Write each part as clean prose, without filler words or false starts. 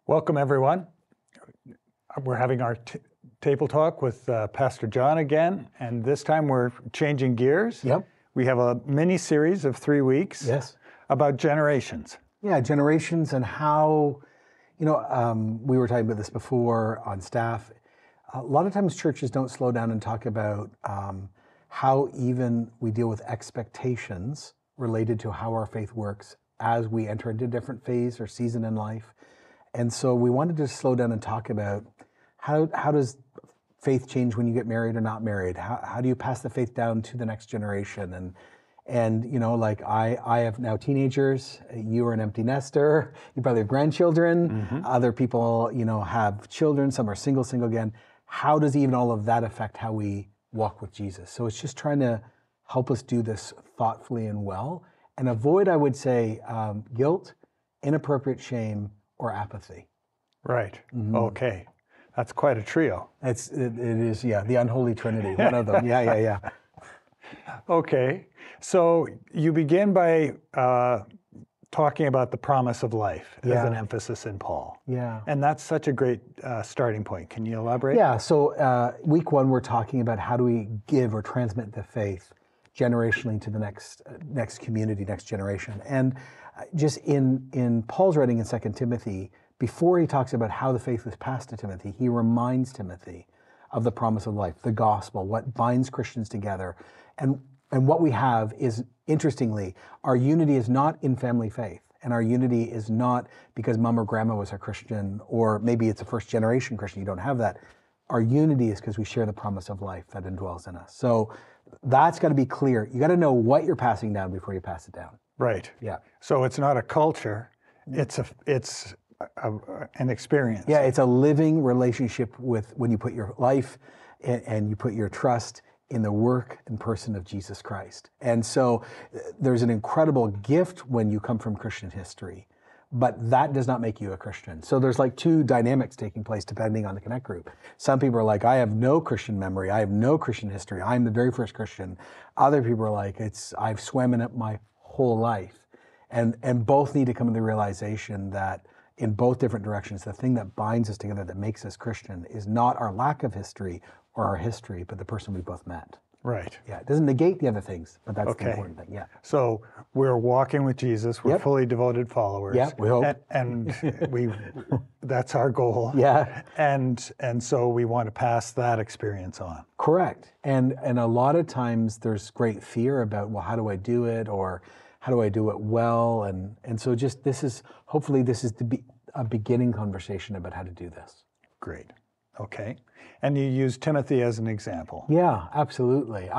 Welcome, everyone. We're having our table talk with Pastor John again, and this time we're changing gears. Yep. We have a mini series of 3 weeks Yes. about generations. Yeah, generations and how, we were talking about this before on staff. A lot of times churches don't slow down and talk about how even we deal with expectations related to how our faith works as we enter into a different phase or season in life. And so we wanted to slow down and talk about how does faith change when you get married or not married? How do you pass the faith down to the next generation? And like I have now teenagers, you are an empty nester, you probably have grandchildren, other people, have children, some are single again. How does even all of that affect how we walk with Jesus? So it's just trying to help us do this thoughtfully and well and avoid, I would say, guilt, inappropriate shame, or apathy. Right. Okay. That's quite a trio. It is, the unholy trinity, one of them. Yeah. Okay. So you begin by talking about the promise of life as an emphasis in Paul. Yeah. And that's such a great starting point. Can you elaborate? Yeah. So week one, we're talking about how do we give or transmit the faith generationally to the next community, next generation. And just in Paul's writing in 2 Timothy, before he talks about how the faith was passed to Timothy, he reminds Timothy of the promise of life, the gospel, what binds Christians together. And what we have is, interestingly, our unity is not in family faith. And our unity is not because mom or grandma was a Christian, or maybe it's a first generation Christian, you don't have that. Our unity is because we share the promise of life that indwells in us. So that's got to be clear. You got to know what you're passing down before you pass it down. Right. Yeah. So it's not a culture, it's an experience. Yeah, it's a living relationship with when you put your life and you put your trust in the work and person of Jesus Christ. And so there's an incredible gift when you come from Christian history, but that does not make you a Christian. So there's like two dynamics taking place depending on the Connect group. Some people are like, I have no Christian memory, I have no Christian history, I'm the very first Christian. Other people are like, I've swam in it my whole life. And both need to come to the realization that in both different directions, the thing that binds us together, that makes us Christian, is not our lack of history or our history, but the person we both met. Right. Yeah, it doesn't negate the other things, but that's the important thing. Yeah. So we're walking with Jesus. We're fully devoted followers. Yeah, we hope. And that's our goal. Yeah. And so we want to pass that experience on. Correct. And a lot of times there's great fear about, well, how do I do it? Or how do I do it well? And so just hopefully this is a beginning conversation about how to do this. Great. Okay. And you use Timothy as an example. Yeah, absolutely.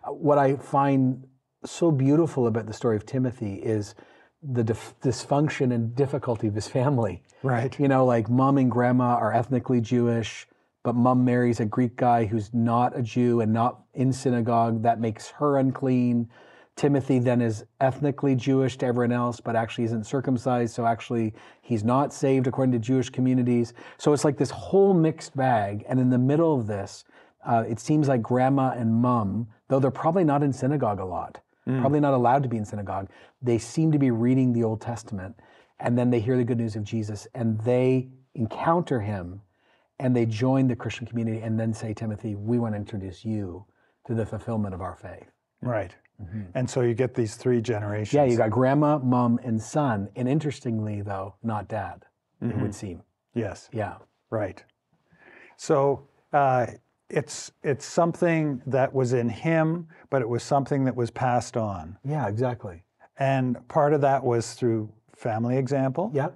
What I find so beautiful about the story of Timothy is the dysfunction and difficulty of his family. Right. Like mom and grandma are ethnically Jewish, but mom marries a Greek guy who's not a Jew and not in synagogue. That makes her unclean. Timothy then is ethnically Jewish to everyone else, but actually isn't circumcised, so actually he's not saved according to Jewish communities. So it's like this whole mixed bag, and in the middle of this, it seems like grandma and mom, though they're probably not in synagogue a lot, probably not allowed to be in synagogue, they seem to be reading the Old Testament, and then they hear the good news of Jesus, and they encounter him, and they join the Christian community, and then say, Timothy, we want to introduce you to the fulfillment of our faith. Right. And so you get these 3 generations. Yeah, you got grandma, mom, and son. And interestingly, though, not dad, it would seem. Yes. Yeah. Right. So it's something that was in him, but it was something that was passed on. Yeah, exactly. And part of that was through family example. Yeah.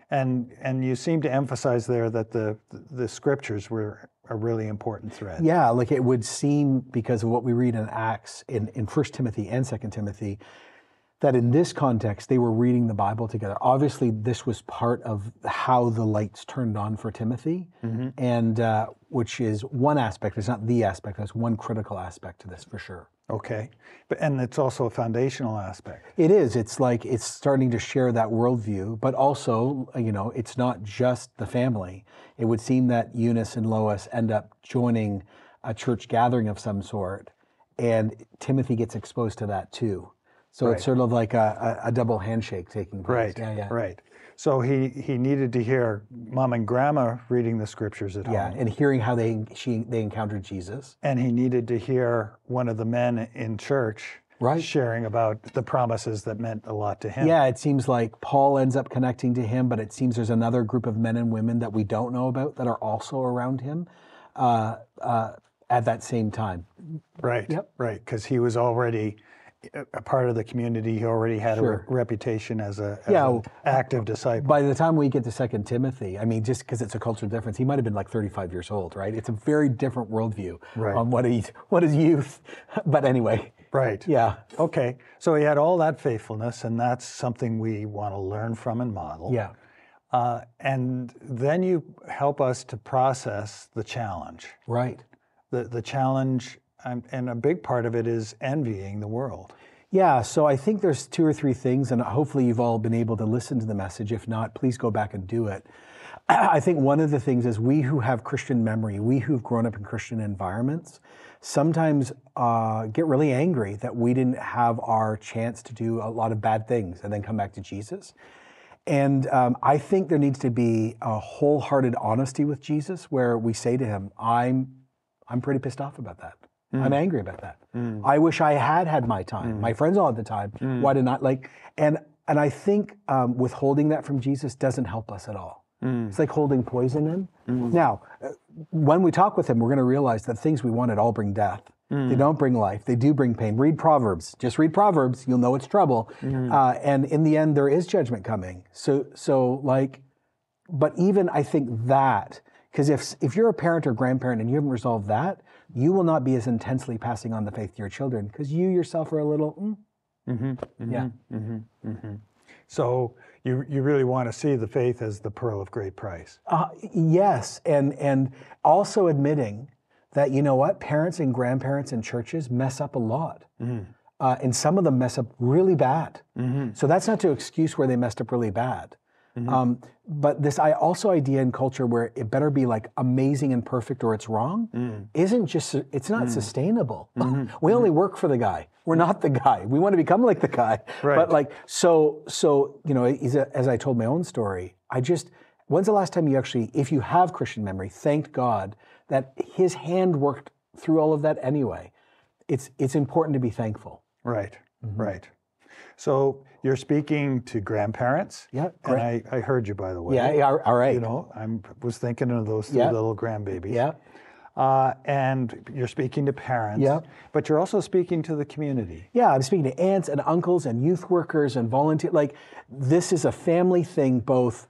And you seem to emphasize there that the scriptures were a really important thread. Yeah, like it would seem, because of what we read in Acts, in 1 Timothy and 2 Timothy, that in this context, they were reading the Bible together. Obviously, this was part of how the lights turned on for Timothy, and which is one aspect. It's not the aspect. That's one critical aspect to this for sure. Okay. And it's also a foundational aspect. It is. It's like it's starting to share that worldview, but also, it's not just the family. It would seem that Eunice and Lois end up joining a church gathering of some sort, and Timothy gets exposed to that too. So it's sort of like a double handshake taking place. Right. So he needed to hear mom and grandma reading the scriptures at home. Yeah, and hearing how they encountered Jesus. And he needed to hear one of the men in church sharing about the promises that meant a lot to him. Yeah, it seems like Paul ends up connecting to him, but it seems there's another group of men and women that we don't know about that are also around him at that same time. Right, right, because he was already a part of the community. He already had a reputation as an active disciple. By the time we get to 2 Timothy, I mean, just because it's a cultural difference, he might have been like 35 years old, right? It's a very different worldview on what is youth. But anyway. Right. Yeah. Okay. So he had all that faithfulness, and that's something we want to learn from and model. Yeah. And then you help us to process the challenge. Right. The challenge, and a big part of it is envying the world. Yeah, so I think there's 2 or 3 things, and hopefully you've all been able to listen to the message. If not, please go back and do it. I think one of the things is we who have Christian memory, we who've grown up in Christian environments, sometimes get really angry that we didn't have our chance to do a lot of bad things and then come back to Jesus. And I think there needs to be a wholehearted honesty with Jesus where we say to him, I'm pretty pissed off about that. I'm angry about that. I wish I had my time. My friends all had the time. Why did not and I think withholding that from Jesus doesn't help us at all. It's like holding poison in. Now, when we talk with him, we're going to realize that things we wanted all bring death. They don't bring life. They do bring pain. Read Proverbs. Just read Proverbs. You'll know it's trouble. And in the end, there is judgment coming. But even I think that, because if you're a parent or grandparent and you haven't resolved that, you will not be as intensely passing on the faith to your children because you yourself are a little, So you really want to see the faith as the pearl of great price. Yes, and also admitting that, you know what, parents and grandparents and churches mess up a lot. And some of them mess up really bad. So that's not to excuse where they messed up really bad. But this idea in culture where it better be like amazing and perfect or it's wrong isn't just, it's not sustainable. We only work for the guy. We're not the guy. We want to become like the guy. Right. But so you know, as I told my own story, when's the last time you actually, if you have Christian memory, thanked God that his hand worked through all of that anyway? It's important to be thankful. Right, right. So you're speaking to grandparents. Yeah, and I heard you, by the way. Yeah, all right. You know, I was thinking of those 3 little grandbabies. Yeah. And you're speaking to parents. Yeah. But you're also speaking to the community. Yeah, I'm speaking to aunts and uncles and youth workers and volunteers. Like, this is a family thing, both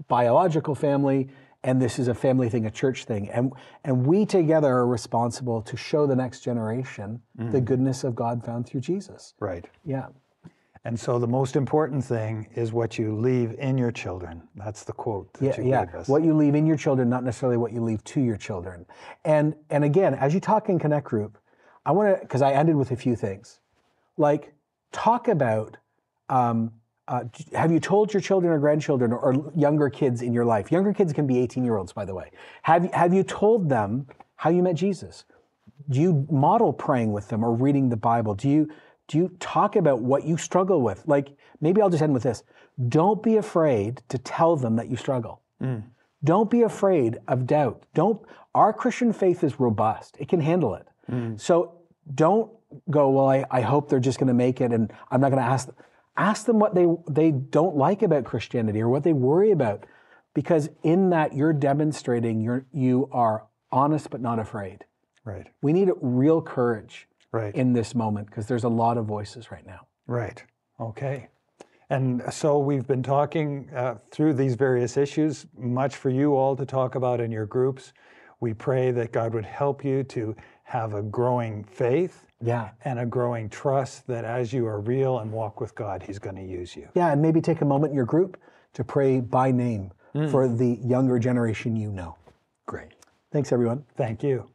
biological family, and this is a family thing, a church thing. And we together are responsible to show the next generation the goodness of God found through Jesus. Right. Yeah. And so the most important thing is what you leave in your children. That's the quote that you gave us. What you leave in your children, not necessarily what you leave to your children. And again, as you talk in Connect Group, I want to, because I ended with a few things. Like, talk about, have you told your children or grandchildren or younger kids in your life? Younger kids can be 18-year-olds, by the way. Have you told them how you met Jesus? Do you model praying with them or reading the Bible? Do you talk about what you struggle with? Like, maybe I'll just end with this. Don't be afraid to tell them that you struggle. Don't be afraid of doubt. Our Christian faith is robust. It can handle it. So don't go, well, I hope they're just going to make it and I'm not going to ask them. Ask them what they don't like about Christianity or what they worry about. Because in that, you're demonstrating you are honest but not afraid. Right. We need real courage. Right. In this moment, because there's a lot of voices right now. Right. Okay. And so we've been talking through these various issues, much for you all to talk about in your groups. We pray that God would help you to have a growing faith and a growing trust that as you are real and walk with God, he's going to use you. Yeah, and maybe take a moment in your group to pray by name for the younger generation you know. Great. Thanks, everyone. Thank you.